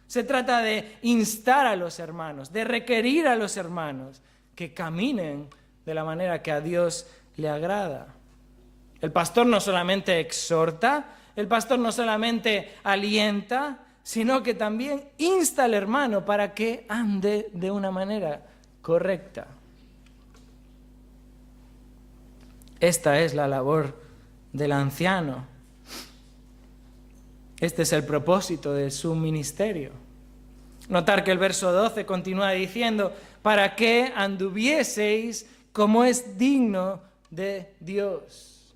Se trata de instar a los hermanos, de requerir a los hermanos que caminen de la manera que a Dios le agrada. El pastor no solamente exhorta, el pastor no solamente alienta, sino que también insta al hermano para que ande de una manera correcta. Esta es la labor del anciano. Este es el propósito de su ministerio. Notar que el verso 12 continúa diciendo, para que anduvieseis como es digno de Dios.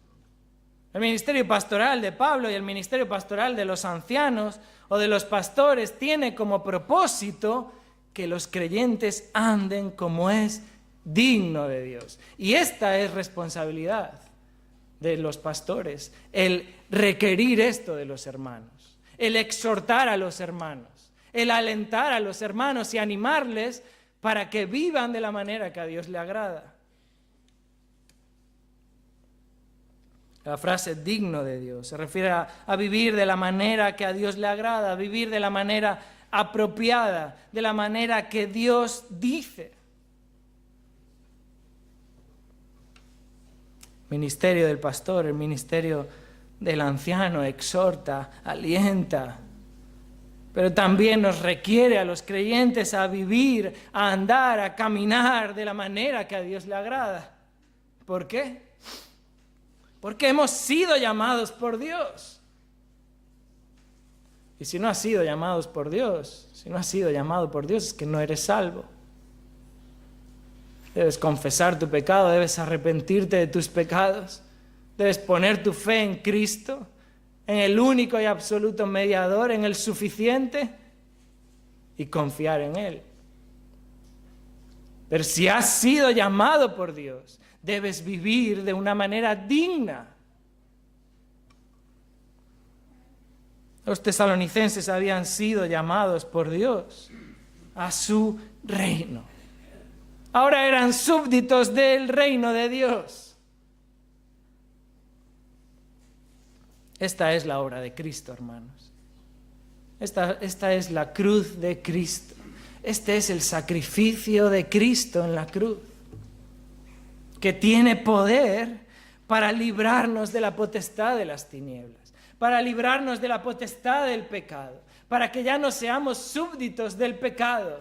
El ministerio pastoral de Pablo y el ministerio pastoral de los ancianos o de los pastores tiene como propósito que los creyentes anden como es digno de Dios. Y esta es responsabilidad de los pastores, el requerir esto de los hermanos, el exhortar a los hermanos, el alentar a los hermanos y animarles para que vivan de la manera que a Dios le agrada. La frase digno de Dios se refiere a vivir de la manera que a Dios le agrada, a vivir de la manera apropiada, de la manera que Dios dice. Ministerio del pastor, el ministerio del anciano exhorta, alienta, pero también nos requiere a los creyentes a vivir, a andar, a caminar de la manera que a Dios le agrada. ¿Por qué? Porque hemos sido llamados por Dios. Y si no has sido llamados por Dios, si no has sido llamado por Dios, es que no eres salvo. Debes confesar tu pecado, debes arrepentirte de tus pecados, debes poner tu fe en Cristo, en el único y absoluto mediador, en el suficiente, y confiar en Él. Pero si has sido llamado por Dios, debes vivir de una manera digna. Los tesalonicenses habían sido llamados por Dios a su reino. Ahora eran súbditos del reino de Dios. Esta es la obra de Cristo, hermanos. Esta es la cruz de Cristo. Este es el sacrificio de Cristo en la cruz, que tiene poder para librarnos de la potestad de las tinieblas, para librarnos de la potestad del pecado, para que ya no seamos súbditos del pecado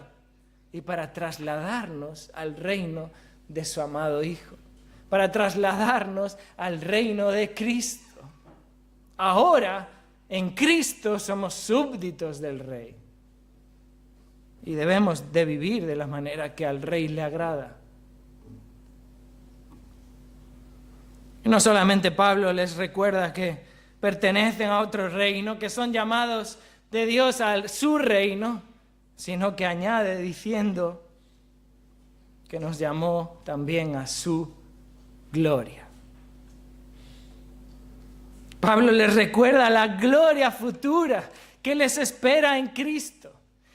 y para trasladarnos al reino de su amado Hijo, para trasladarnos al reino de Cristo. Ahora, en Cristo somos súbditos del Rey y debemos de vivir de la manera que al Rey le agrada. Y no solamente Pablo les recuerda que pertenecen a otro reino, que son llamados de Dios a su reino, sino que añade diciendo que nos llamó también a su gloria. Pablo les recuerda la gloria futura que les espera en Cristo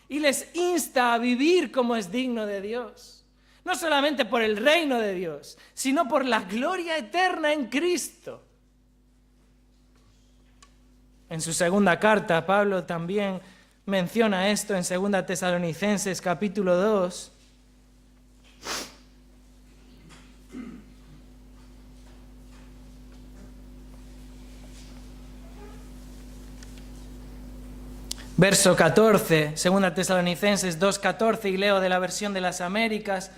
y les insta a vivir como es digno de Dios. No solamente por el reino de Dios, sino por la gloria eterna en Cristo. En su segunda carta, Pablo también menciona esto en 2 Tesalonicenses capítulo 2. Verso 14, 2 Tesalonicenses 2:14, y leo de la versión de las Américas.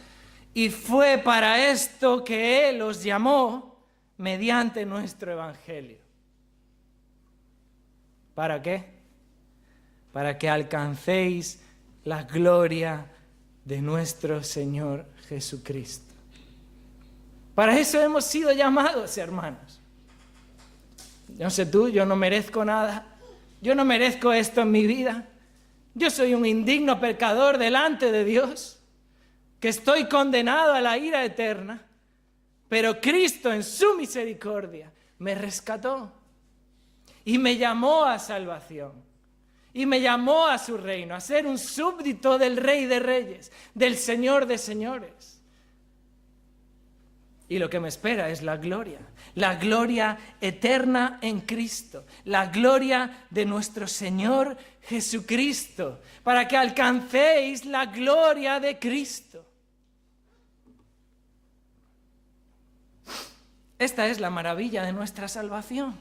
Y fue para esto que Él os llamó mediante nuestro evangelio. ¿Para qué? Para que alcancéis la gloria de nuestro Señor Jesucristo. Para eso hemos sido llamados, hermanos. No sé tú, yo no merezco nada. Yo no merezco esto en mi vida. Yo soy un indigno pecador delante de Dios, que estoy condenado a la ira eterna. Pero Cristo en su misericordia me rescató y me llamó a salvación. Y me llamó a su reino, a ser un súbdito del Rey de Reyes, del Señor de Señores. Y lo que me espera es la gloria eterna en Cristo, la gloria de nuestro Señor Jesucristo, para que alcancéis la gloria de Cristo. Esta es la maravilla de nuestra salvación.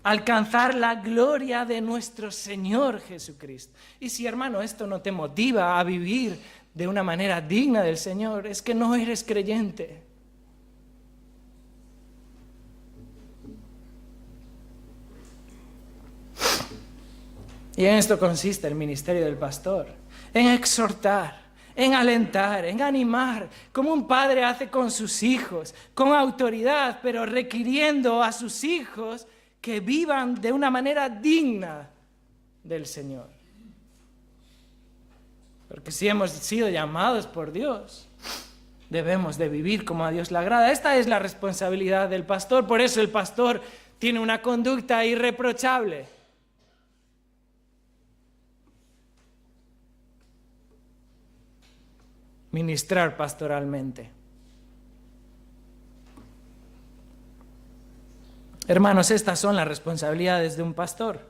Alcanzar la gloria de nuestro Señor Jesucristo. Y si, hermano, esto no te motiva a vivir de una manera digna del Señor, es que no eres creyente. Y en esto consiste el ministerio del pastor, en exhortar, en alentar, en animar, como un padre hace con sus hijos, con autoridad, pero requiriendo a sus hijos que vivan de una manera digna del Señor. Porque si hemos sido llamados por Dios, debemos de vivir como a Dios le agrada. Esta es la responsabilidad del pastor, por eso el pastor tiene una conducta irreprochable. Ministrar pastoralmente. Hermanos, estas son las responsabilidades de un pastor.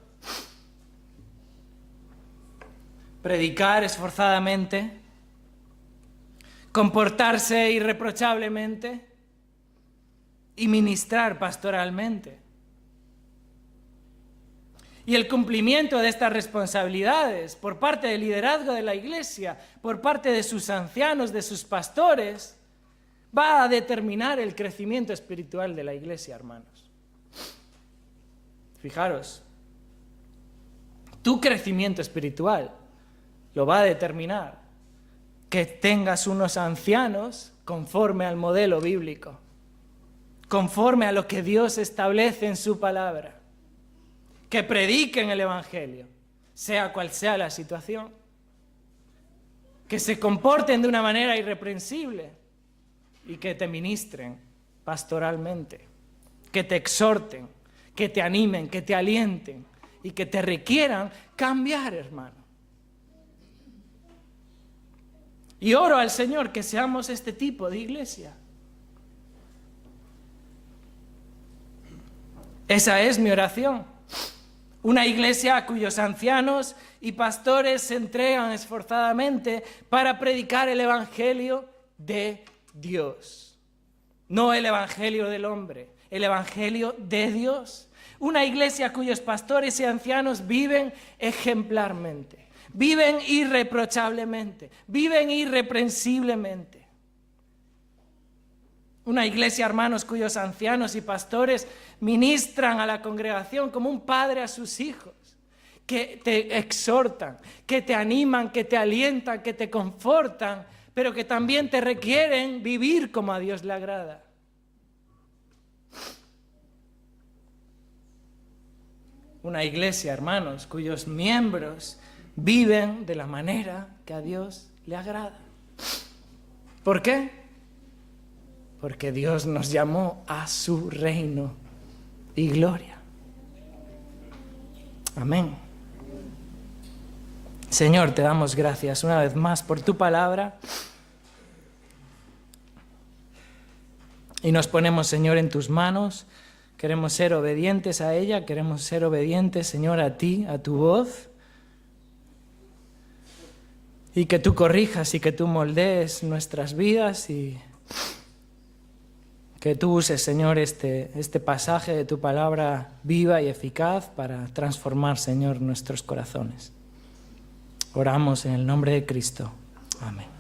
Predicar esforzadamente, comportarse irreprochablemente y ministrar pastoralmente. Y el cumplimiento de estas responsabilidades por parte del liderazgo de la iglesia, por parte de sus ancianos, de sus pastores, va a determinar el crecimiento espiritual de la iglesia, hermanos. Fijaros, Tu crecimiento espiritual lo va a determinar que tengas unos ancianos conforme al modelo bíblico, conforme a lo que Dios establece en su palabra, que prediquen el Evangelio, sea cual sea la situación, que se comporten de una manera irreprensible y que te ministren pastoralmente, que te exhorten, que te animen, que te alienten y que te requieran cambiar, hermano. Y oro al Señor que seamos este tipo de iglesia. Esa es mi oración. Una iglesia cuyos ancianos y pastores se entregan esforzadamente para predicar el Evangelio de Dios. No el Evangelio del hombre, el Evangelio de Dios. Una iglesia cuyos pastores y ancianos viven ejemplarmente, viven irreprochablemente, viven irreprensiblemente. Una iglesia, hermanos, cuyos ancianos y pastores ministran a la congregación como un padre a sus hijos, que te exhortan, que te animan, que te alientan, que te confortan, pero que también te requieren vivir como a Dios le agrada. Una iglesia, hermanos, cuyos miembros viven de la manera que a Dios le agrada. ¿Por qué? Porque Dios nos llamó a su reino y gloria. Amén. Señor, te damos gracias una vez más por tu palabra. Y nos ponemos, Señor, en tus manos. Queremos ser obedientes a ella, queremos ser obedientes, Señor, a ti, a tu voz. Y que tú corrijas y que tú moldees nuestras vidas y que tú uses, Señor, este pasaje de tu palabra viva y eficaz para transformar, Señor, nuestros corazones. Oramos en el nombre de Cristo. Amén.